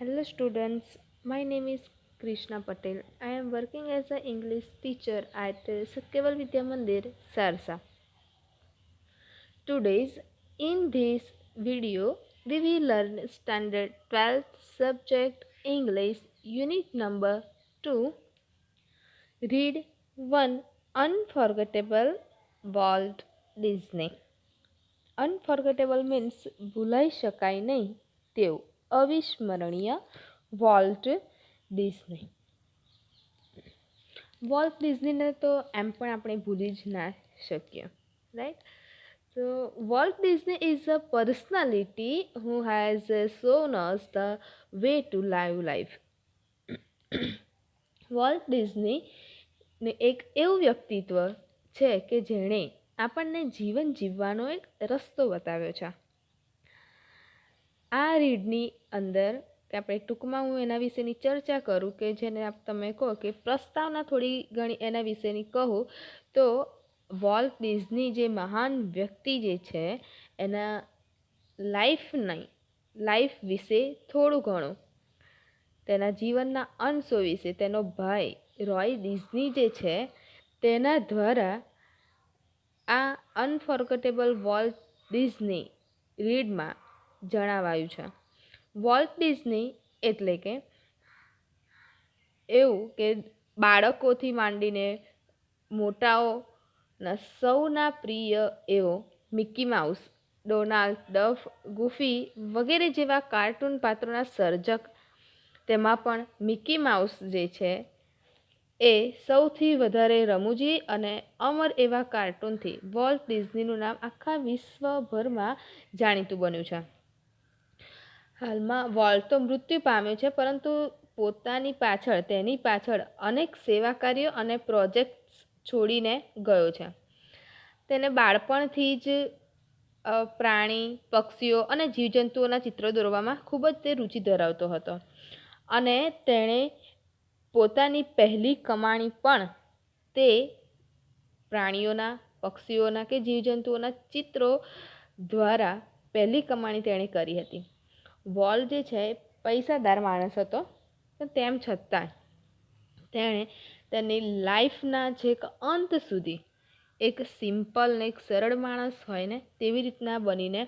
Hello students, my name is Krishna Patel. I am working as an English teacher at Satyaval Vidya Mandir, Sarsa. Today's in this video we will learn standard 12th subject English unit number 2. Read 1 Unforgettable Walt Disney. Unforgettable means ભૂલાઈ શકાય નહીં તેવું અવિસ્મરણીય Walt Disney. Volt ડિઝનીને તો એમ પણ આપણે ભૂલી જ ના શકીએ, right? So Walt Disney is a personality who has shown us the way to live life. Walt Disney ને એક એવું વ્યક્તિત્વ છે કે જેણે આપણને જીવન જીવવાનો એક રસ્તો બતાવ્યો છે. આ રીડની અંદર કે આપણે ટૂંકમાં હું એના વિશેની ચર્ચા કરું કે જેને તમે કહો કે પ્રસ્તાવના થોડી ઘણી એના વિશેની કહું તો વોલ્ટ ડિઝની જે મહાન વ્યક્તિ જે છે એના લાઈફ વિશે થોડું ઘણું, તેના જીવનના અંશો વિશે તેનો ભાઈ રોય ડિઝની જે છે તેના દ્વારા આ અનફોર્ગેટેબલ વોલ્ટ ડિઝની રીડમાં જણાવાયું છે. વોલ્ટ ડિઝની એટલે કે એવું કે બાળકોથી માંડીને મોટાઓના સૌના પ્રિય એવો મિકી માઉસ, ડોનાલ્ડ ડફ, ગુફી વગેરે જેવા કાર્ટૂન પાત્રોના સર્જક. તેમાં પણ મિકી માઉસ જે છે એ સૌથી વધારે રમૂજી અને અમર એવા કાર્ટૂનથી વોલ્ટ ડિઝનીનું નામ આખા વિશ્વભરમાં જાણીતું બન્યું છે. હાલમાં વોલ્ટ તો મૃત્યુ પામ્યો છે, પરંતુ તેની પાછળ અનેક સેવા કાર્યો અને પ્રોજેક્ટ્સ છોડીને ગયો છે. તેને બાળપણથી જ પ્રાણી, પક્ષીઓ અને જીવજંતુઓના ચિત્રો દોરવામાં ખૂબ જ તે રુચિ ધરાવતો હતો અને તેણે પોતાની પહેલી કમાણી પણ તે પ્રાણીઓના, પક્ષીઓના કે જીવજંતુઓના ચિત્રો દ્વારા પહેલી કમાણી તેણે કરી હતી. વોલ્ટ જે છે પૈસાદાર માણસ હતો, પણ તેમ છતાં તેણે તેની લાઈફના છેક અંત સુધી એક સિમ્પલ ને એક સરળ માણસ હોય ને તેવી રીતના બનીને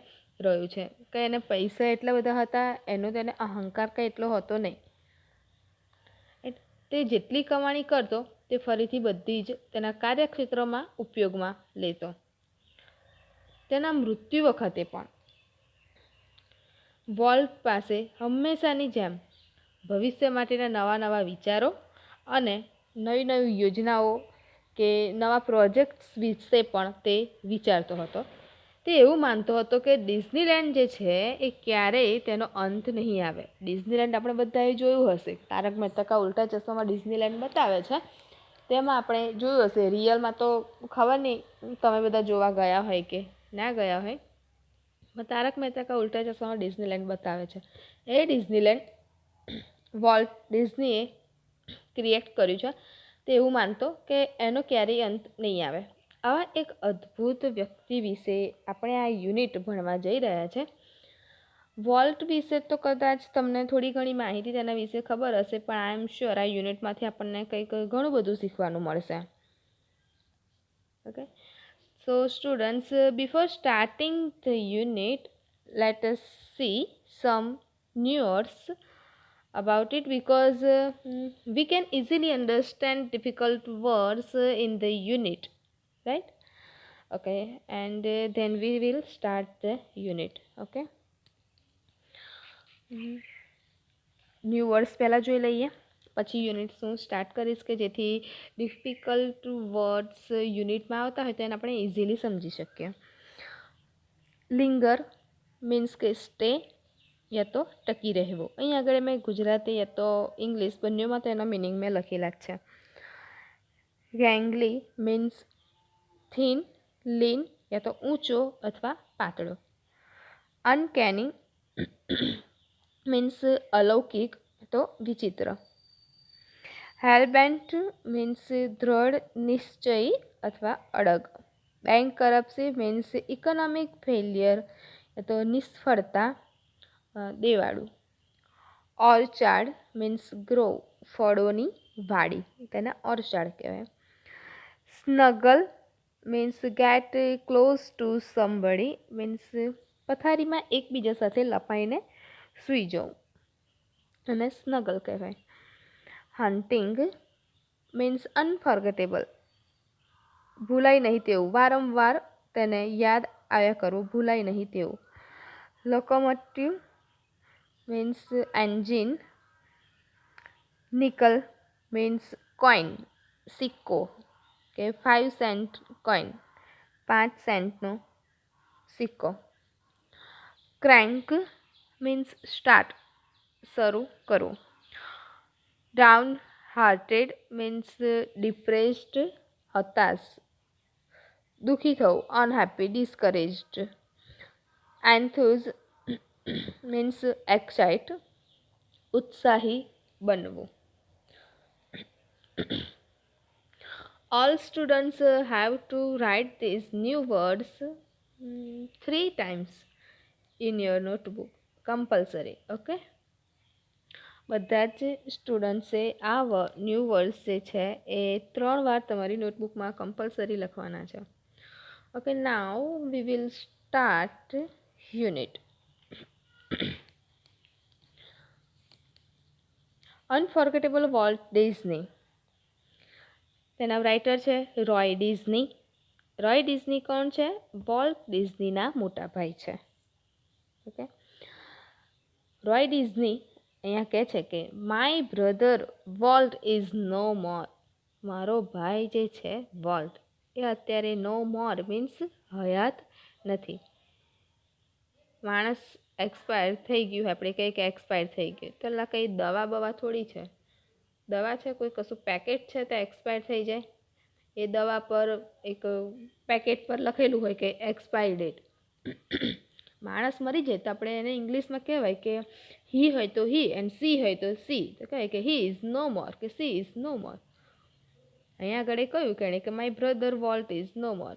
રહ્યું છે. કે એને પૈસા એટલા બધા હતા, એનો તેને અહંકાર કંઈ એટલો હતો નહીં. તે જેટલી કમાણી કરતો તે ફરીથી બધી જ તેના કાર્યક્ષેત્રમાં ઉપયોગમાં લેતો. તેના મૃત્યુ વખતે પણ વોલ્ટ પાસે હંમેશાની જેમ ભવિષ્ય માટેના નવા વિચારો અને નવી યોજનાઓ કે નવા પ્રોજેક્ટ્સ વિશે પણ તે વિચારતો હતો. તે એવું માનતો હતો કે ડિઝનીલેન્ડ જે છે એ ક્યારેય તેનો અંત નહીં આવે. ડિઝનીલેન્ડ આપણે બધાએ જોયું હશે, તારક મહેતા કા ઉલ્ટા ચશ્મામાં ડિઝનીલેન્ડ બતાવે છે, તેમાં આપણે જોયું હશે. રિયલમાં તો ખબર નહીં તમે બધા જોવા ગયા હોય કે ના ગયા હોય, તારક મહેતા કા ઉલ્ટા ચશ્મામાં ડિઝનીલેન્ડ બતાવે છે. એ ડિઝનીલેન્ડ વોલ્ટ ડિઝનીએ ક્રિએટ કર્યું છે. તે એવું માનતો કે એનો ક્યારેય અંત નહીં આવે. આવા એક અદ્ભુત વ્યક્તિ વિશે આપણે આ યુનિટ ભણવા જઈ રહ્યા છે. વોલ્ટ વિશે તો કદાચ તમને થોડી ઘણી માહિતી તેના વિશે ખબર હશે, પણ આઈ એમ શ્યોર આ યુનિટમાંથી આપણને કંઈક ઘણું બધું શીખવાનું મળશે. Okay, so students, before starting the unit, let us see some new words about it, because we can easily understand difficult words in the unit, right? Okay, and then we will start the unit. Okay, new words પહેલાં જોઈ લઈએ, પછી units હું start કરીશ કે જેથી difficult words યુનિટમાં આવતા હોય તો એને આપણે ઇઝીલી સમજી શકીએ. લિંગર મીન્સ કે સ્ટે યા તો ટકી રહેવું. અહીં આગળ મેં ગુજરાતી યા તો ઇંગ્લિશ બંનેમાં તો એના મિનિંગ મેં લખેલા જ છે. ગેંગલી મીન્સ થીન, લીન યા તો ઊંચો અથવા પાતળો. અનકેની મીન્સ અલૌકિક તો વિચિત્ર. હેલબેન્ટ મીન્સ દ્રઢ, નિશ્ચયી અથવા અડગ. બેંકરપ્સી મીન્સ ઇકોનોમિક ફેલિયર તો નિષ્ફળતા, દેવાળું. ઓર્ચાર્ડ મીન્સ ગ્રોવ, ફળોની વાડી, તેને ઓર્ચાર્ડ કહેવાય. Snuggle means get close to somebody, means પથારીમાં એકબીજા સાથે લપાઈને સૂઈ જવું, અને સ્નગલ કહેવાય. હન્ટિંગ મીન્સ અનફોર્ગેટેબલ, ભૂલાય નહીં તેવું, વારંવાર તેને યાદ આવ્યા કરવું, ભૂલાય નહીં તેવું. Locomotive means engine. Nickel means coin, સિક્કો કે 5 સેન્ટ કોઈન, 5 સેન્ટનો સિક્કો. ક્રેન્ક મીન્સ સ્ટાર્ટ, શરૂ કરવું. ડાઉન હાર્ટેડ મીન્સ ડિપ્રેસ્ડ, હતાશ, દુઃખી થવું, અનહેપી, ડિસ્કરેજ્ડ. એન્થુઝ મીન્સ એક્સાઇટ, ઉત્સાહી બનવું. All students have to write these new words 3 times in your notebook. Compulsory. Okay? બધા જ સ્ટુડન્ટ્સે આ ન્યૂ વર્ડ્સ જે છે એ 3 વાર તમારી નોટબુકમાં કમ્પલસરી લખવાના છે. Okay, now we will start unit. Unforgettable Walt Disney. તેના રાઇટર છે રોય ડિઝની. રોય ડિઝની કોણ છે? વોલ્ટ ડિઝનીના મોટા ભાઈ છે. ઓકે, રોય ડિઝની અહીંયા કહે છે કે my brother Walt is no more. મારો ભાઈ જે છે વોલ્ટ એ અત્યારે નો મોર મીન્સ હયાત નથી. માણસ એક્સપાયર થઈ ગયું, આપણે કહીએ કે એક્સપાયર થઈ ગયું, તો કંઈ દવા બવા થોડી છે. દવા છે, કોઈ કશું પેકેટ છે તો એક્સપાયર થઈ જાય. એ દવા પર એક પેકેટ પર લખેલું હોય કે એક્સપાયર ડેટ. માણસ મરી જાય તો આપણે એને ઇંગ્લિશમાં કહેવાય કે હી હોય તો હી એન્ડ સી હોય તો સી, તો કહેવાય કે હી ઇઝ નો મોર કે સી ઇઝ નો મોર. અહીંયા આગળ કહ્યું કે my brother Walt is no more.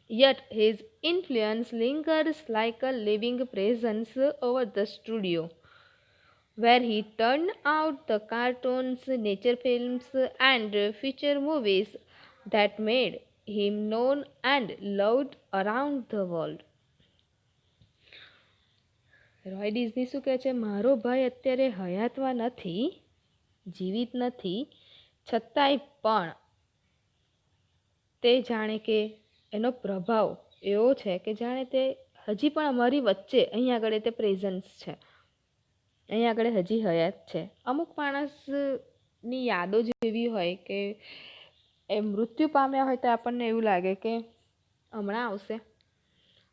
Yet his influence lingers like a living presence over the studio, where he turned out the cartoons, nature films, and feature movies that made him known and loved around the world. Roy Disney શું કહે છે? મારો ભાઈ અત્યારે હયાતમાં નથી, જીવિત નથી, છતાંય પણ તે જાણે કે એનો પ્રભાવ એવો છે કે જાણે તે હજી પણ અમારી વચ્ચે અહીંયા આગળ તે પ્રેઝન્સ છે, અહીંયા આગળ હજી હયાત છે. અમુક માણસની યાદો જ એવી હોય કે એ મૃત્યુ પામ્યા હોય તો આપણને એવું લાગે કે હમણાં આવશે,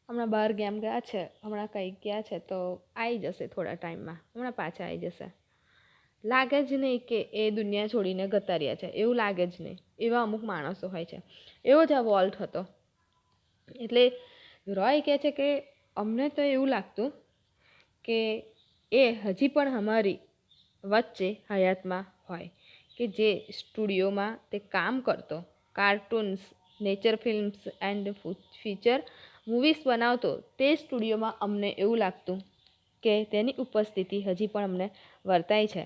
હમણાં બહાર ગેમ ગયા છે, હમણાં કંઈ ગયા છે તો આવી જશે થોડા ટાઈમમાં, હમણાં પાછા આવી જશે. લાગે જ નહીં કે એ દુનિયા છોડીને જતા રહ્યા છે, એવું લાગે જ નહીં. એવા અમુક માણસો હોય છે. એવો જ આ વોલ્ટ હતો. એટલે રોય કહે છે કે અમને તો એવું લાગતું કે એ હજી પણ અમારી વચ્ચે હયાતમાં હોય, કે જે સ્ટુડિયોમાં તે કામ કરતો, cartoons, nature films and feature movies બનાવતો, તે સ્ટુડિયોમાં અમને એવું લાગતું કે તેની ઉપસ્થિતિ હજી પણ અમને વર્તાય છે.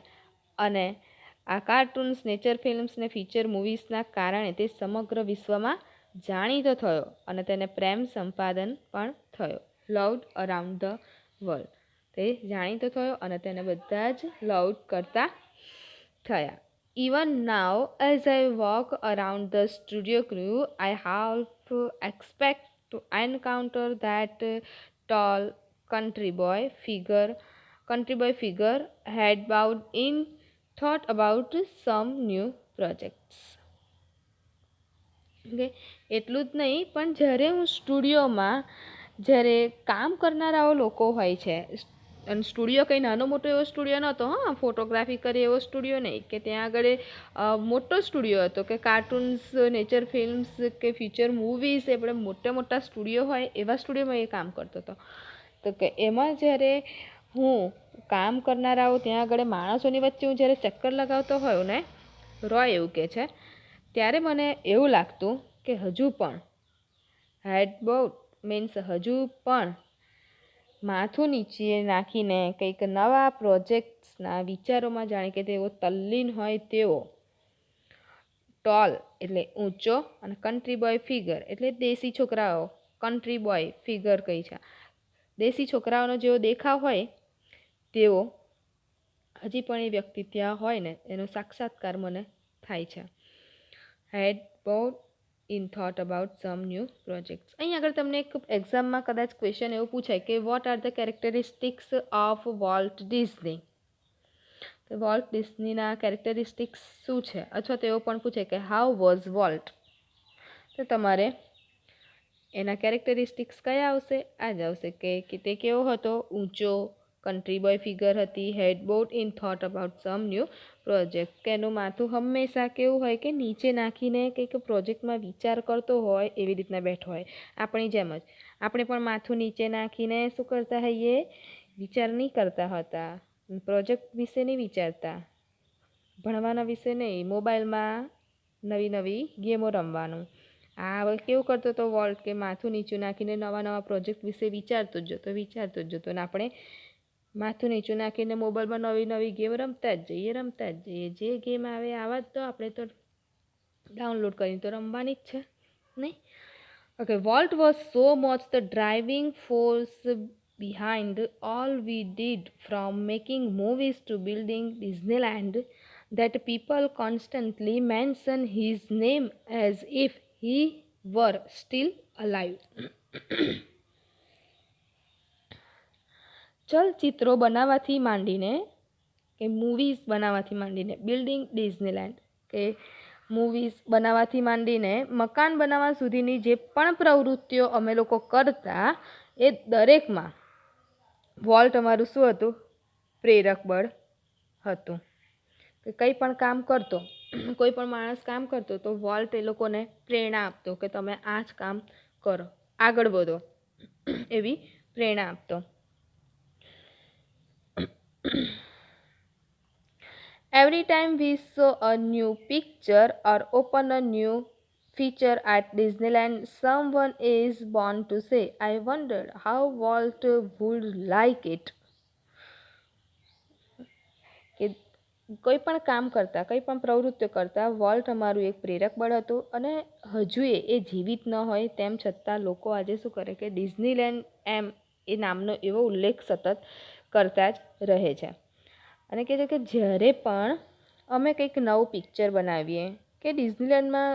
અને આ કાર્ટૂન્સ, નેચર ફિલ્મ્સ ને ફીચર મૂવીઝના કારણે તે સમગ્ર વિશ્વમાં જાણીતો થયો અને તેને પ્રેમ સંપાદન પણ થયો. લવ્ડ અરાઉન્ડ ધ વર્લ્ડ, તે જાણીતો થયો અને તેને બધા જ લવ કરતા થયા. Even now as I walk around the studio crew I half expect to encounter that tall country boy figure had bowed in thought about some new projects. Okay, એટલું જ નહીં પણ જ્યારે હું સ્ટુડિયોમાં જ્યારે કામ કરનારાઓ લોકો હોય છે, અને સ્ટુડિયો કંઈ નાનો મોટો એવો સ્ટુડિયો નહોતો, હા, ફોટોગ્રાફી કરે એવો સ્ટુડિયો નહીં, કે ત્યાં આગળ મોટો સ્ટુડિયો હતો કે કાર્ટૂન્સ, નેચર ફિલ્મ્સ કે ફીચર મૂવીઝ, આપણે મોટા મોટા સ્ટુડિયો હોય એવા સ્ટુડિયોમાં એ કામ કરતો હતો. તો કે એમાં જ્યારે હું કામ કરનારાઓ ત્યાં આગળ માણસોની વચ્ચે હું જ્યારે ચક્કર લગાવતો હોઉં ને, રોય એવું કહે છે, ત્યારે મને એવું લાગતું કે હજુ પણ હેડબોટ મીન્સ હજુ પણ માથું નીચે નાખીને કંઈક નવા પ્રોજેક્ટ્સના વિચારોમાં જાણે કે તેઓ તલ્લીન હોય તેવો. ટોલ એટલે ઊંચો અને કન્ટ્રી બોય ફિગર એટલે દેશી છોકરાઓ. કન્ટ્રી બોય ફિગર કઈ છે, દેશી છોકરાઓનો જેવો દેખાવ હોય તેવો હજી પણ એ વ્યક્તિ ત્યાં હોય ને એનો સાક્ષાત્કાર મને થાય છે. Head board in thought about some new projects. અહીં આગળ તમને એક એક્ઝામમાં કદાચ ક્વેશ્ચન એવું પૂછાય કે what are the characteristics of Walt Disney. તો વોલ્ટ ડિઝનીના કેરેક્ટરિસ્ટિક્સ શું છે, અથવા તો એવું પણ પૂછે કે હાઉ વોઝ વોલ્ટ. તો તમારે એના કેરેક્ટરિસ્ટિક્સ કયા આવશે? આ જ આવશે કે તે કેવો હતો, ઊંચો, કન્ટ્રી બોય ફિગર હતી, head bowed in thought about some new project, કે એનું માથું હંમેશા કેવું હોય કે નીચે નાખીને કંઈક પ્રોજેક્ટમાં વિચાર કરતો હોય એવી રીતના બેઠો હોય. આપણી જેમ જ આપણે પણ માથું નીચે નાખીને શું કરતા હોઈએ, વિચાર નહીં કરતા હતા, પ્રોજેક્ટ વિશે નહીં વિચારતા, ભણવાના વિશે નહીં, મોબાઈલમાં નવી નવી ગેમો રમવાનું. આ હવે કેવું કરતો હતો વોલ્ટ કે માથું નીચું નાખીને નવા નવા પ્રોજેક્ટ વિશે વિચારતો જ જતો ને આપણે માથું નીચું નાખીને મોબાઈલમાં નવી નવી ગેમ રમતા જ જઈએ. જે ગેમ આવે આવા જ તો આપણે તો ડાઉનલોડ કરીને તો રમવાની જ છે નહીં. Okay, Walt was so much the driving force behind all we did from making movies to building Disneyland that people constantly mention his name as if he were still alive. ચલચિત્રો બનાવવાથી માંડીને કે movies બનાવવાથી માંડીને, building Disneyland કે movies બનાવવાથી માંડીને મકાન બનાવવા સુધીની જે પણ પ્રવૃત્તિઓ અમે લોકો કરતા એ દરેકમાં વોલ્ટ અમારું શું હતું? પ્રેરક બળ હતું. કે કંઈ પણ કામ કરતો, કોઈ પણ માણસ કામ કરતો તો વોલ્ટ એ લોકોને પ્રેરણા આપતો કે તમે આ જ કામ કરો, આગળ વધો, એવી પ્રેરણા આપતો. Every time we saw a new picture or open a new feature at Disneyland, someone is born to say, I wondered how Walt would like it. કે કોઈ પણ કામ કરતા, કંઈ પણ પ્રવૃત્તિઓ કરતા વોલ્ટ અમારું એક પ્રેરક બળ હતું. અને હજુ એ જીવિત ન હોય તેમ છતાં લોકો આજે શું કરે કે ડિઝનીલેન્ડ એમ એ નામનો એવો ઉલ્લેખ સતત કરતા જ રહે છે. અને કહે છે કે જ્યારે પણ અમે કંઈક નવું પિક્ચર બનાવીએ કે ડિઝનીલેન્ડમાં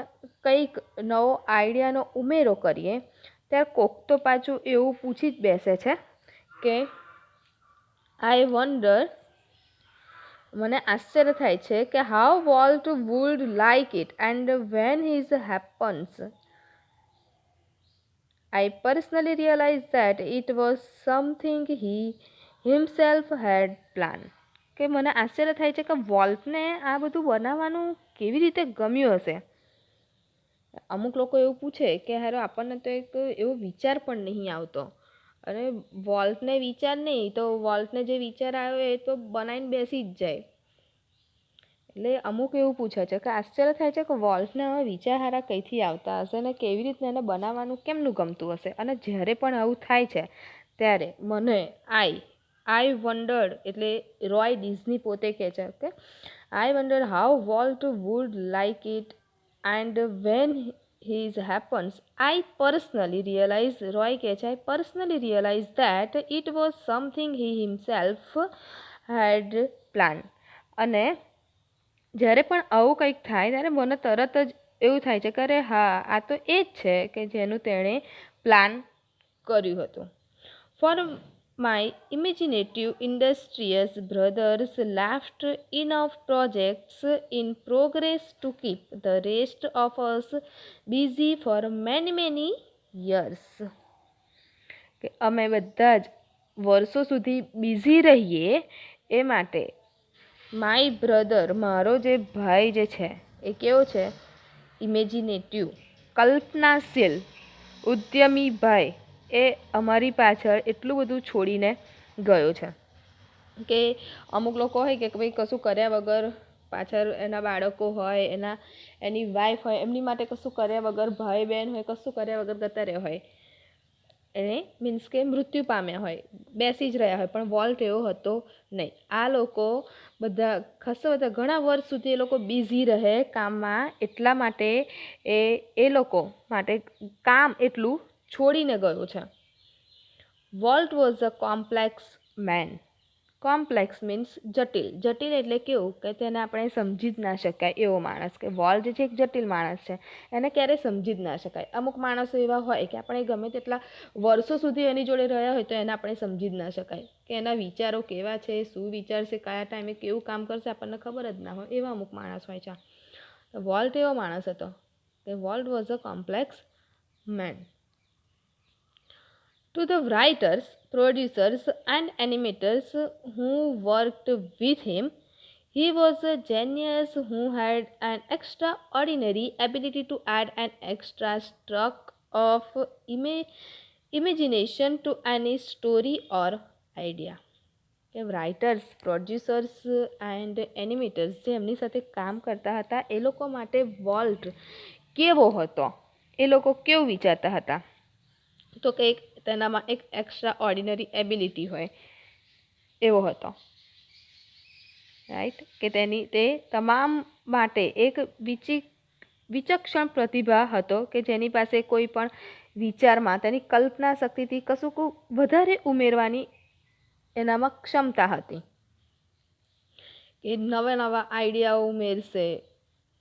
કંઈક નવો આઈડિયાનો ઉમેરો કરીએ ત્યારે કોક તો પાછું એવું પૂછી જ બેસે છે કે આઈ વન્ડર, મને આશ્ચર્ય થાય છે કે how Walt would like it and when his happens I personally realise that it was something he himself had plan. કે મને આશ્ચર્ય થાય છે કે વોલ્ટને આ બધું બનાવવાનું કેવી રીતે ગમ્યું હશે. અમુક લોકો એવું પૂછે કે હારો આપણને તો એક એવો વિચાર પણ નહીં આવતો, અને વોલ્ટને વિચાર નહીં તો વોલ્ટને જે વિચાર આવ્યો એ તો બનાવીને બેસી જ જાય. એટલે અમુક એવું પૂછે છે કે આશ્ચર્ય થાય છે કે વોલ્ટને હવે વિચાર હારા કંઈથી આવતા હશે ને કેવી રીતના એને બનાવવાનું કેમનું ગમતું હશે. અને જ્યારે પણ આવું થાય છે ત્યારે મને આઈ વન્ડર્ડ એટલે રોય ડિઝની પોતે કહે છે કે I wonder how Walt would like it and when his happens I personally realise, Roy કહે છે I personally realise that it was something he himself had plan. અને જ્યારે પણ આવું કંઈક થાય ત્યારે મને તરત જ એવું થાય છે કે અરે હા, આ તો એ જ છે કે જેનું તેણે પ્લાન કર્યું હતું. For my imaginative ઇન્ડસ્ટ્રીયસ brothers left enough projects in progress to keep the rest of us busy for many years. કે અમે બધા જ વર્ષો સુધી બિઝી રહીએ એ માટે માય બ્રધર, મારો જે ભાઈ જે છે એ કેવો છે? ઇમેજિનેટિવ, કલ્પનાશીલ, ઉદ્યમી ભાઈ એ અમારી પાછળ એટલું બધું છોડીને ગયો છે. કે અમુક લોકો હોય કે ભાઈ કશું કર્યા વગર પાછળ એના બાળકો હોય, એની વાઈફ હોય, એમની માટે કશું કર્યા વગર, ભાઈ બહેન હોય, કશું કર્યા વગર જતા રહ્યા હોય. એને મીન્સ કે મૃત્યુ પામ્યા હોય, બેસી જ રહ્યા હોય, પણ વોલ્ટ એવો હતો નહીં. આ લોકો બધા બધા ઘણા વર્ષ સુધી એ લોકો બિઝી રહે કામમાં, એટલા માટે એ લોકો માટે કામ એટલું છોડીને ગયો છે. Walt was a complex man. Complex means જટિલ. જટિલ એટલે કેવું કે તેને આપણે સમજી જ ના શકાય એવો માણસ. કે વોલ્ટ જે એક જટિલ માણસ છે, એને ક્યારેય સમજી જ ના શકાય. અમુક માણસો એવા હોય કે આપણે ગમે તેટલા વર્ષો સુધી એની જોડે રહ્યા હોય તો એને આપણે સમજી જ ના શકાય, કે એના વિચારો કેવા છે, શું વિચારશે, કયા ટાઈમે કેવું કામ કરશે, આપણને ખબર જ ના હોય. એવા અમુક માણસ હોય છે. વોલ્ટ એવો માણસ હતો કે Walt was a complex man. To the writers, producers, and animators who worked with him, he was a genius who had an extraordinary ability to add an extra stroke of imagination to any story or idea. કે writers, producers and એનિમેટર્સ જે એમની સાથે કામ કરતા હતા એ લોકો માટે volt કેવો હતો, એ લોકો કેવું વિચારતા હતા, તો કે તેનામાં એક એક્સ્ટ્રા ઓર્ડિનરી એબિલિટી હોય એવો હતો. રાઈટ, કે તે તમામ માટે એક વિચક્ષણ પ્રતિભા હતો કે જેની પાસે કોઈ પણ વિચારમાં તેની કલ્પના શક્તિથી કશુંક વધારે ઉમેરવાની એનામાં ક્ષમતા હતી. કે નવા નવા આઈડિયાઓ ઉમેરશે,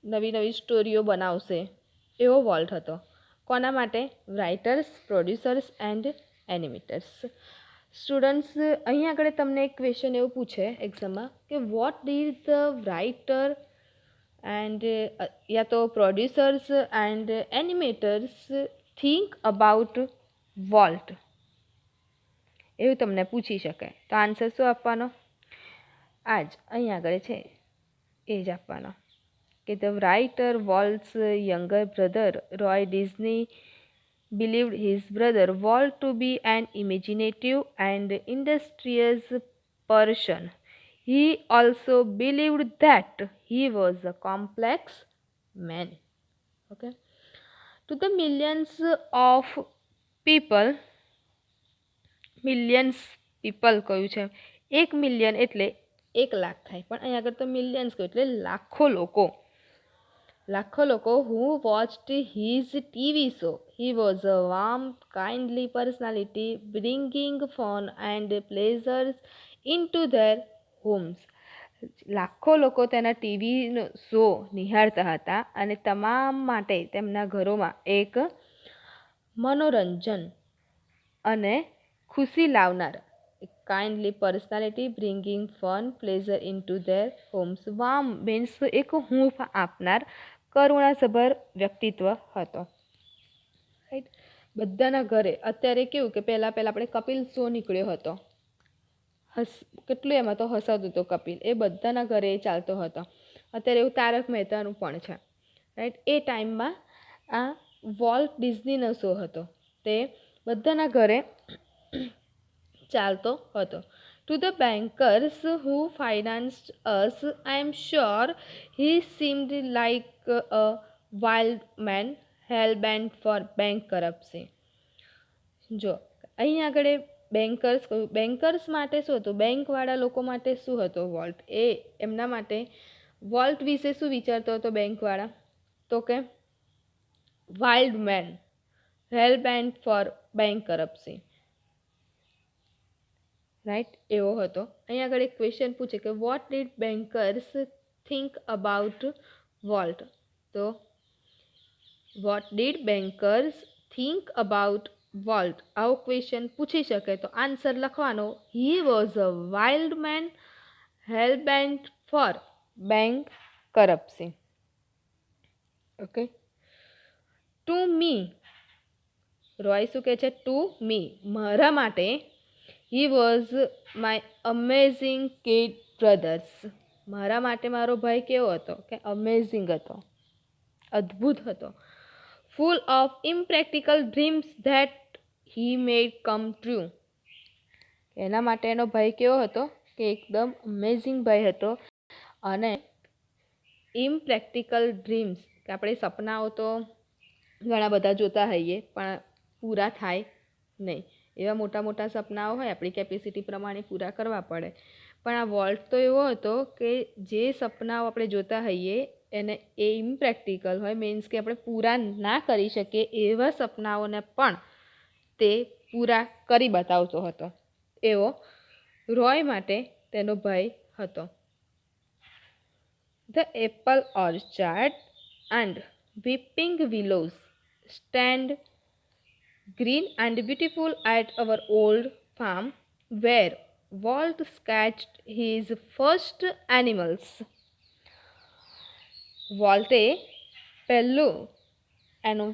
નવી નવી સ્ટોરીઓ બનાવશે, એવો વોલ્ટ હતો. કોના માટે? Writers, producers and animators. Students, અહીં આગળ તમને એક ક્વેશ્ચન એવું પૂછે એક્ઝામમાં કે what did the writer and યા તો producers and animators think about Walt, એવું તમને પૂછી શકે. તો આન્સર શું આપવાનો? આ જ અહીં આગળ છે એ જ આપવાનો. કે the writer Walt's younger brother Roy Disney believed his brother Walt to be an imaginative and industrious person. He also believed that he was a complex man. Okay. To the millions કહ્યું છે. 1 million એટલે 1 લાખ થાય, પણ અહીં આગળ તો millions કહ્યું એટલે લાખો લોકો who watched his TV show. He was a warm, kindly personality, bringing fun and pleasures into their homes. લાખો લોકો તેના ટીવીનો શો નિહાળતા હતા અને તમામ માટે તેમના ઘરોમાં એક મનોરંજન અને ખુશી લાવનાર, kindly personality, bringing fun, pleasure into their homes. Warm means એક હૂંફ આપનાર, કરુણાસભર વ્યક્તિત્વ હતો. રાઈટ, બધાના ઘરે અત્યારે કેવું કે પહેલાં આપણે કપિલ શો નીકળ્યો હતો, કેટલું એમાં તો હસાવતું હતો કપિલ, એ બધાના ઘરે એ ચાલતો હતો. અત્યારે એવું તારક મહેતાનું પણ છે. રાઈટ, એ ટાઈમમાં આ વોલ્ટ ડિઝનીનો શો હતો, તે બધાના ઘરે ચાલતો હતો. To the bankers who financed us, I am sure he seemed like a wild man hell-bent for bankruptcy. જો અહીં આગળ બેન્કર્સ માટે શું હતું? બેંકવાળા લોકો માટે શું હતો વોલ્ટ? એમના માટે વોલ્ટ વિશે શું વિચારતો હતો બેંકવાળા? તો કે wild man hell bent for bankruptcy. Right, એવો હતો. અહીં આગળ એક ક્વેશ્ચન પૂછે કે what did bankers think about Walt? તો what did bankers think about Walt, આવો ક્વેશ્ચન પૂછી શકે તો આન્સર લખવાનો he was a wild man hell bent for bankruptcy. Okay. To me, Roy શું કહે છે? ટુ મી, મારા માટે he was my amazing kid brothers. મારા માટે મારો ભાઈ કેવો હતો? કે અમેઝિંગ હતો, અદ્ભુત હતો. Full of impractical dreams that he made come true. એના માટે એનો ભાઈ કેવો હતો? કે એકદમ અમેઝિંગ ભાઈ હતો. અને ઇમ્પ્રેક્ટિકલ ડ્રીમ્સ, કે આપણે સપનાઓ તો ઘણા બધા જોતા હોઈએ પણ પૂરા થાય નહીં. એવા મોટા મોટા સપનાઓ હોય આપણી કેપેસિટી પ્રમાણે પૂરા કરવા પડે. પણ આ વોલ્ટ તો એવો હતો કે જે સપનાઓ આપણે જોતા હોઈએ એને એ ઇમ્પ્રેક્ટિકલ હોય, મીન્સ કે આપણે પૂરા ના કરી શકીએ એવા સપનાઓને પણ તે પૂરા કરી બતાવતો હતો. એવો રોય માટે તેનો ભય હતો. The apple orchard and weeping willows stand green and beautiful at our old farm where Walt sketched his first animals. વોલ્ટે પહેલું એનું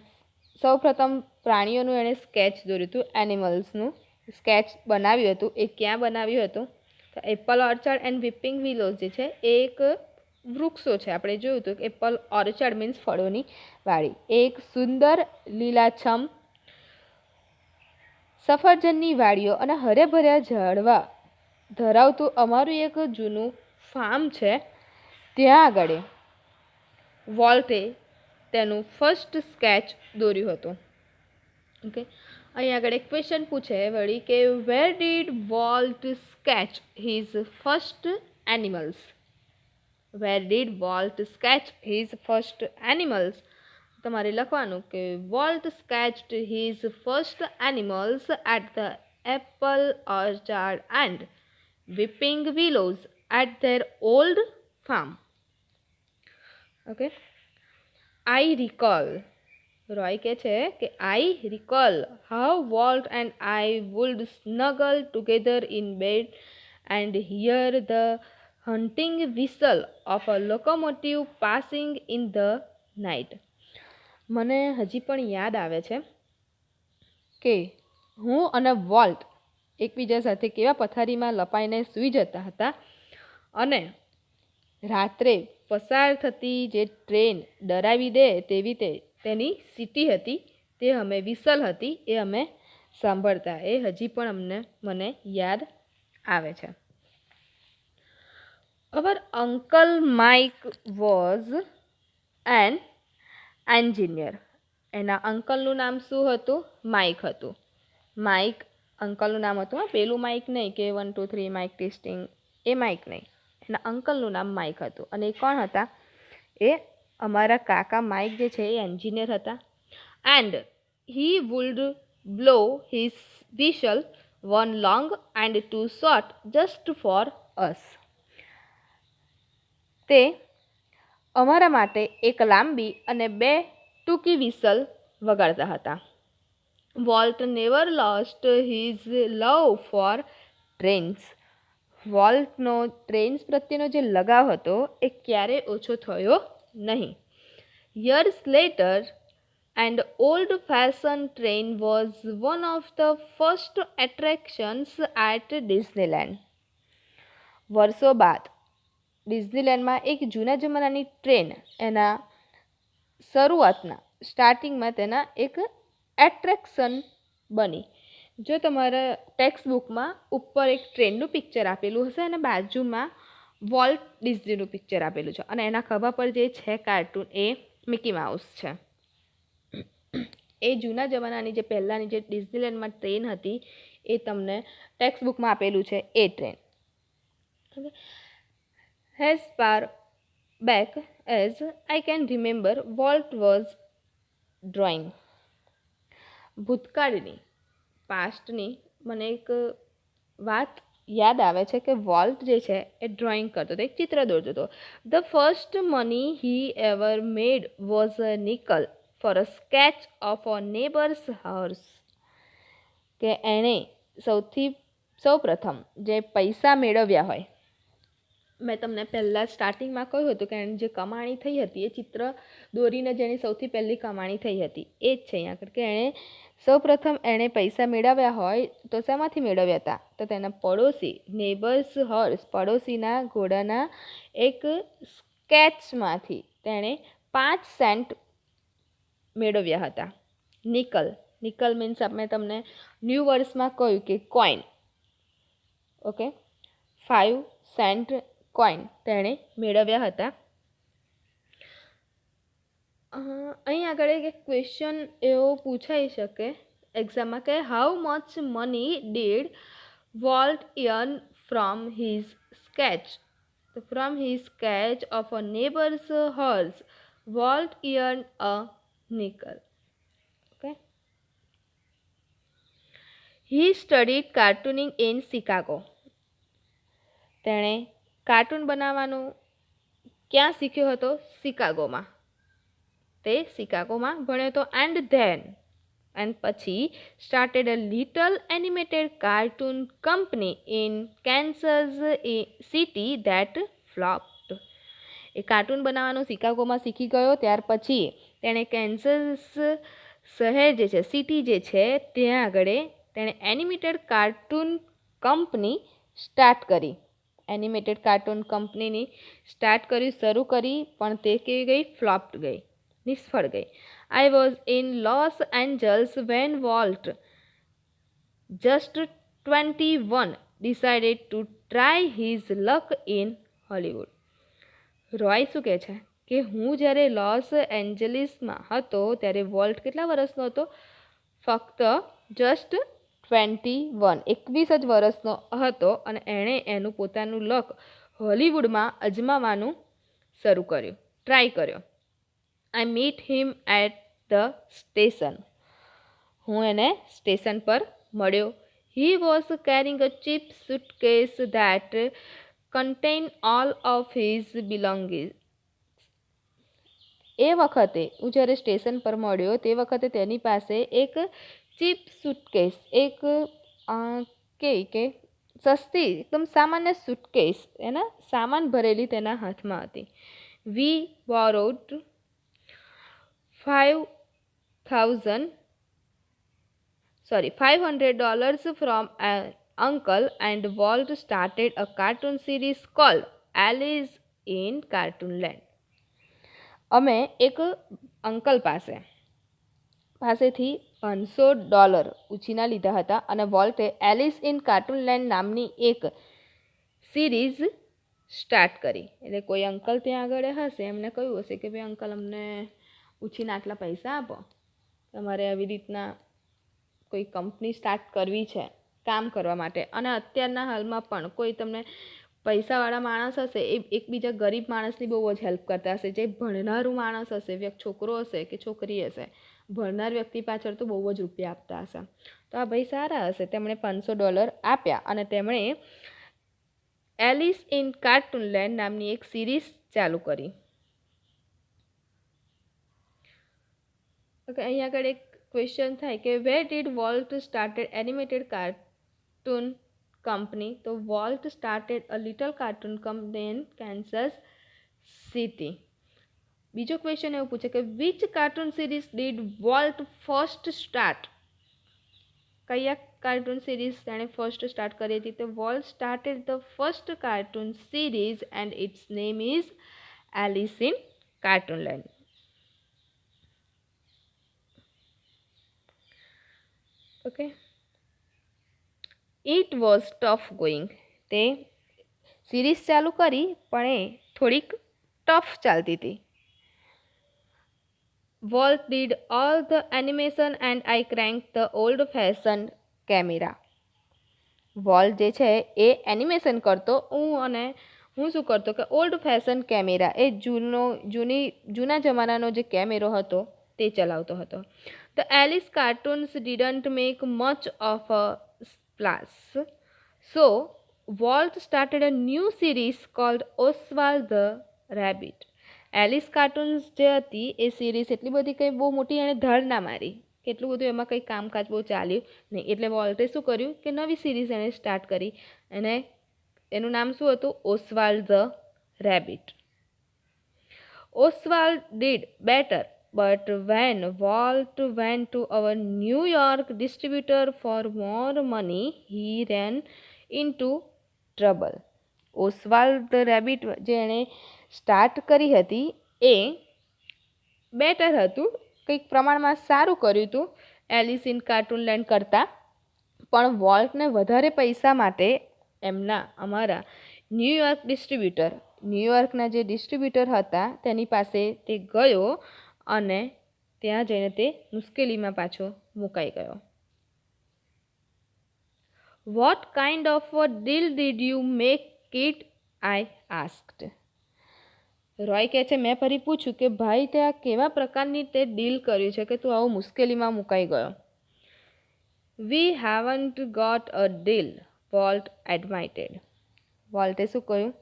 સૌપ્રથમ પ્રાણીઓનું એણે સ્કેચ દોર્યું હતું, એનિમલ્સનું સ્કેચ બનાવ્યું હતું. એ ક્યાં બનાવ્યું હતું? તો એપલ ઓર્ચર્ડ એન્ડ વિપિંગ વિલોઝ જે છે એ એક વૃક્ષો છે. આપણે જોયું હતું કે એપલ ઓર્ચર્ડ મીન્સ ફળોની વાડી. એક સુંદર લીલાછમ સફરજનની વાડીઓ અને હરેભર્યા ઝાડવા ધરાવતું અમારું એક જૂનું ફાર્મ છે. ત્યાં આગળ વોલ્ટે તેનું ફર્સ્ટ સ્કેચ દોર્યું હતું. ઓકે, અહીં આગળ એક ક્વેશ્ચન પૂછે વળી કે where did Walt sketch his first animals? Where did Walt sketch his first animals? તમારે લખવાનું કે Walt sketched his first animals at the apple orchard and weeping willows at their old farm. Okay. I recall, રોય કહે છે કે I recall how Walt and I would snuggle together in bed and hear the hunting whistle of a locomotive passing in the night. મને હજી પણ યાદ આવે છે કે હું અને વોલ્ટ એકબીજા સાથે કેવા પથારીમાં લપાઈને સૂઈ જતા હતા અને રાત્રે પસાર થતી જે ટ્રેન ડરાવી દે તેવી તેની સીટી હતી, તે અમે વિસલ હતી, એ અમે સાંભળતા. એ હજી પણ મને યાદ આવે છે. Our uncle Mike was an engineer. એના અંકલનું નામ શું હતું? માઇક હતું. માઇક અંકલનું નામ હતું. પેલું માઇક નહીં કે 1 2 3 માઇક ટેસ્ટિંગ, એ માઇક નહીં. એના અંકલનું નામ માઇક હતું. અને એ કોણ હતા? એ અમારા કાકા માઇક જે છે એ એન્જિનિયર હતા. And he would blow his Vishal 1 long and 2 short just for us. તે અમારા માટે એક લાંબી અને 2 ટૂંકી વિસલ વગાડતા હતા. Walt never lost his love for trains. વોલ્ટનો ટ્રેન્સ પ્રત્યેનો જે લગાવ હતો એ ક્યારેય ઓછો થયો નહીં. Years later and old fashion train was one of the first attractions at Disneyland. વર્ષો બાદ ડિઝનીલેન્ડમાં એક જૂના જમાનાની ટ્રેન એના શરૂઆતના સ્ટાર્ટિંગમાં તેના એક એટ્રેક્શન બની. જો તમારા ટેક્સ્ટ બુકમાં ઉપર એક ટ્રેનનું પિક્ચર આપેલું હશે અને બાજુમાં વોલ્ટ ડિઝનીનું પિક્ચર આપેલું છે અને એના ખભા પર જે છે કાર્ટૂન એ મિકી માઉસ છે. એ જૂના જમાનાની જે પહેલાંની જે ડિઝનીલેન્ડમાં ટ્રેન હતી એ તમને ટેક્સ્ટ બુકમાં આપેલું છે એ train. As far back as I can remember, Walt was drawing. ભૂતકાળની પાસ્ટની મને એક વાત યાદ આવે છે કે વોલ્ટ જે છે એ ડ્રોઈંગ કરતો હતો, એક ચિત્ર દોરતો હતો. The first money he ever made was a nickel for a sketch of a neighbours house. કે એણે સૌ પ્રથમ જે પૈસા મેળવ્યા હોય, મેં તમને પહેલાં સ્ટાર્ટિંગમાં કહ્યું હતું કે એની જે કમાણી થઈ હતી એ ચિત્ર દોરીને જેની સૌથી પહેલી કમાણી થઈ હતી એ જ છે અહીંયા આગળ. કે એણે સૌપ્રથમ એણે પૈસા મેળવ્યા હોય તો શેમાંથી મેળવ્યા હતા? તો તેના પડોશી નેબર્સ હોર્સ, પડોશીના ઘોડાના એક સ્કેચમાંથી તેણે 5 સેન્ટ મેળવ્યા હતા. નિકલ, નિકલ મીન્સ આપણે તમને ન્યૂ વર્ષમાં કહ્યું કે કોઈન. ઓકે, 5 સેન્ટ કોઈન તેણે મેળવ્યા હતા. અહીં આગળ એક ક્વેશ્ચન એવો પૂછાઈ શકે એક્ઝામમાં કે how much money did volt earn from his sketch. So from his sketch of a neighbor's horse, Walt earned a nickel. Okay. He studied cartooning in Chicago. તેણે કાર્ટૂન બનાવવાનું ક્યાં શીખ્યો હતો? શિકાગોમાં. તે શિકાગોમાં ભણ્યો હતો. and પછી started a little animated cartoon company in Kansas City that flopped. A cartoon બનાવવાનું શિકાગોમાં શીખી ગયો. ત્યાર પછી તેણે કેન્સસ શહેર જે છે, સિટી જે છે, ત્યાં આગળ તેણે એનિમેટેડ કાર્ટૂન કંપની સ્ટાર્ટ કરી. એનિમેટેડ કાર્ટૂન કંપનીની સ્ટાર્ટ કરી, શરૂ કરી, પણ તે કેવી ગઈ? ફ્લોપ્ડ ગઈ, નિષ્ફળ ગઈ. I was in Los Angeles when Walt, just 21, decided to try his luck in Hollywood. Roy શું કહે છે કે હું જ્યારે લોસ એન્જલિસમાં હતો ત્યારે વોલ્ટ કેટલા વર્ષનો હતો? ફક્ત જસ્ટ 21, 21 જ વર્ષનો હતો અને એણે એનું પોતાનું લક હોલિવૂડમાં અજમાવાનું શરૂ કર્યું, ટ્રાય કર્યો. I meet him at the station. હું એને સ્ટેશન પર મળ્યો. He was carrying a cheap suitcase that contained all of his belongings. એ વખતે હું જ્યારે સ્ટેશન પર મળ્યો તે વખતે તેની પાસે એક ચીપ સુટકેસ, એક કે સસ્તી એકદમ સામાન્ય સુટકેસ, એના સામાન ભરેલી તેના હાથમાં હતી. We borrowed $500 from an uncle and Walt started a cartoon series called Alice in Cartoonland. અમે એક અંકલ પાસેથી $500 ઉછીના લીધા હતા અને વોલ્ટે એલિસ ઇન કાર્ટૂનલેન્ડ નામની એક સિરીઝ સ્ટાર્ટ કરી. એટલે કોઈ અંકલ ત્યાં આગળ હશે, એમને કહ્યું હશે કે ભાઈ અંકલ અમને ઉછીના આટલા પૈસા આપો, તમારે આવી રીતના કોઈ કંપની સ્ટાર્ટ કરવી છે કામ કરવા માટે. અને અત્યારના હાલમાં પણ કોઈ તમને પૈસાવાળા માણસ હશે એ એકબીજા ગરીબ માણસની બહુ જ હેલ્પ કરતા હશે. જે ભણનારું માણસ હશે, છોકરો હશે કે છોકરી હશે, ભણનાર વ્યક્તિ પાછળ તો બહુ જ રૂપિયા આપતા હશે. તો આ ભાઈ સારા હશે, તેમણે $500 આપ્યા અને તેમણે એલિસ ઇન કાર્ટૂનલેન્ડ નામની એક સિરીઝ ચાલુ કરી. ઓકે, અહીંયા આગળ એક ક્વેશ્ચન થાય કે where did volt started animated cartoon company. So Walt started a little cartoon company in Kansas City. બીજો ક્વેશ્ચન એવું પૂછે કે which cartoon series did Walt first start? કયા કાર્ટૂન સિરીઝ તેણે ફર્સ્ટ સ્ટાર્ટ કરી હતી? તો Walt started the first cartoon series and its name is Alice in Cartoonland. Okay. It was tough going. તે સિરીઝ ચાલુ કરી પણ એ થોડીક ટફ ચાલતી હતી. Volt did all the animation and I crank the old fashion camera. Volt જે છે એ animation કરતો, હું શું કરતો કે ઓલ્ડ ફેશન કેમેરા, એ જૂના જમાનાનો જે કેમેરો હતો તે ચલાવતો હતો. The Alice cartoons didn't make much of a splash. So Walt started a new series called Oswald the Rabbit. Alice cartoons જે હતી એ સિરીઝ એટલી બધી કંઈ બહુ મોટી એણે ધડ ના મારી, કેટલું બધું એમાં કંઈ કામકાજ બહુ ચાલ્યું નહીં. એટલે વોલ્ટે શું કર્યું કે નવી સિરીઝ એણે સ્ટાર્ટ કરી અને એનું નામ શું હતું? Oswald the rabbit. Oswald did better. But when Walt went to our New York distributor for more money, he ran into trouble. Oswald the rabbit જે એણે સ્ટાર્ટ કરી હતી એ બેટર હતું, કંઈક પ્રમાણમાં સારું કર્યું હતું એલિસ ઇન કાર્ટૂનલેન્ડ કરતાં, પણ વોલ્ટને વધારે પૈસા માટે અમારા ન્યૂયોર્ક ન્યૂયોર્કના જે ડિસ્ટ્રીબ્યુટર હતા તેની પાસે તે ગયો અને ત્યાં જઈને તે મુશ્કેલીમાં પાછો મુકાઈ ગયો. What kind of a deal did you make it? I asked. Roy કહે છે, મેં ફરી પૂછ્યું કે ભાઈ તે આ કેવા પ્રકારની તે ડીલ કર્યું છે કે તું આવું મુશ્કેલીમાં મુકાઈ ગયો? We haven't got a deal, Walt admitted. વોલ્ટે શું કહ્યું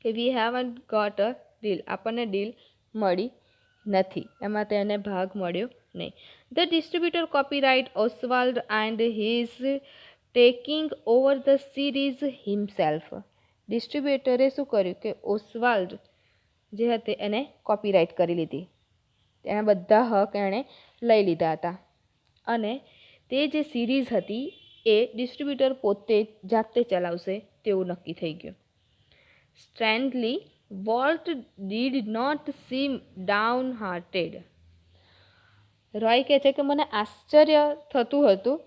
કે we haven't got a deal, આપણને ડીલ મળી નથી, એમાં તેને ભાગ મળ્યો નહીં. The distributor copyright Oswald and he's taking over the series himself. ડિસ્ટ્રીબ્યુટરે શું કર્યું કે ઓસ્વાલ્ડ જે હતી એને કોપીરાઇટ કરી લીધી, એના બધા હક એણે લઈ લીધા હતા અને તે જે સિરીઝ હતી એ ડિસ્ટ્રીબ્યુટર પોતે જાતે ચલાવશે તેવું નક્કી થઈ ગયું. Strangely Walt did not seem downhearted. Roy કહે છે કે મને આશ્ચર્ય થતું હતું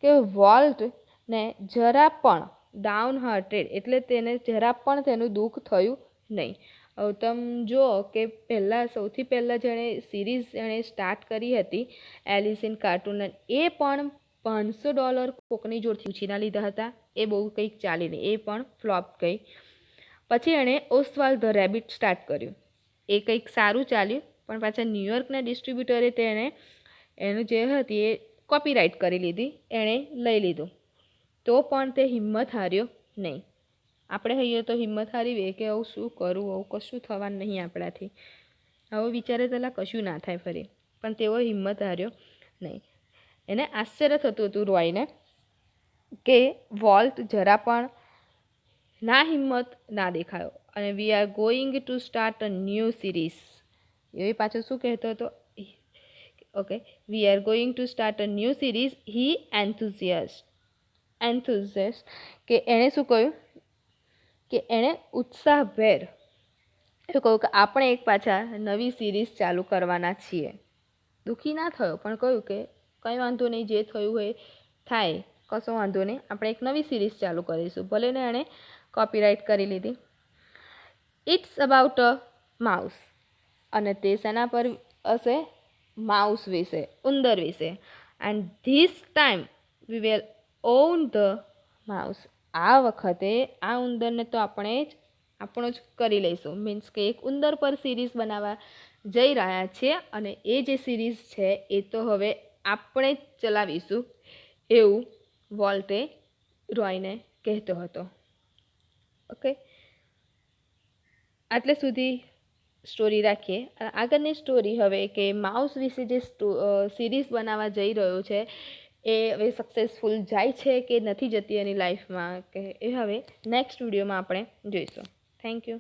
કે વોલ્ટને જરા પણ ડાઉન હાર્ટેડ એટલે તેને જરા પણ તેનું દુઃખ થયું નહીં. હવે તમે જુઓ કે સૌથી પહેલાં જેણે સિરીઝ એણે સ્ટાર્ટ કરી હતી એલિસ ઇન કાર્ટૂનલેન્ડ, એ પણ $500 કોકની જોડથી ઉછીના લીધા હતા. એ બહુ કંઈક ચાલી નહીં, એ પણ ફ્લોપ ગઈ. પછી એણે ઓસ્વાલ્ડ ધ રેબિટ સ્ટાર્ટ કર્યું, એ કંઈક સારું ચાલ્યું, પણ પાછા ન્યૂયોર્કના ડિસ્ટ્રીબ્યુટરે તેને એનું જે હતી એ કોપીરાઇટ કરી લીધી, એણે લઈ લીધું, તો પણ તે હિંમત હાર્યો નહીં. આપણે હઈએ તો હિંમત હારીએ કે આવું શું કરું, આવું કશું થવાનું નહીં આપણાથી, આવું વિચારે પહેલાં કશું ના થાય ફરી, પણ તેઓ હિંમત હાર્યો નહીં. એને આશ્ચર્ય થતું હતું રોયને કે વોલ્ટ જરા પણ ના હિંમત ના દેખાયો. અને we are going to start a new series, એ પાછો શું કહેતો હતો? Okay, we are going to start a new series. He enthusiast કે એણે શું કહ્યું કે એણે ઉત્સાહભેર એવું કહ્યું કે આપણે એક પાછા નવી સિરીઝ ચાલુ કરવાના છીએ. દુઃખી ના થયો પણ કહ્યું કે કંઈ વાંધો નહીં, જે થયું હોય થાય, કશો વાંધો નહીં, આપણે એક નવી સિરીઝ ચાલુ કરીશું. ભલે ને એણે કોપીરાઇટ કરી લીધી. ઇટ્સ અબાઉટ અ માઉસ, અને તે શેના પર હશે? માઉસ વિશે, ઉંદર વિશે. And this time we will on the mouse. આ વખતે આ ઉંદરને તો આપણે જ આપણો જ કરી લઈશું. મીન્સ કે એક ઉંદર પર સિરીઝ બનાવવા જઈ રહ્યા છે અને એ જે સિરીઝ છે એ તો હવે આપણે જ ચલાવીશું, એવું વોલ્ટે રોયને કહેતો હતો. ઓકે, આટલે સુધી સ્ટોરી રાખીએ. આગળની સ્ટોરી હવે કે માઉસ વિશે જે સિરીઝ બનાવવા જઈ રહ્યો છે એ હવે સક્સેસફુલ જાય છે કે નથી જતી એની લાઈફમાં, કે એ હવે નેક્સ્ટ વિડીયોમાં આપણે જોઈશું. Thank you.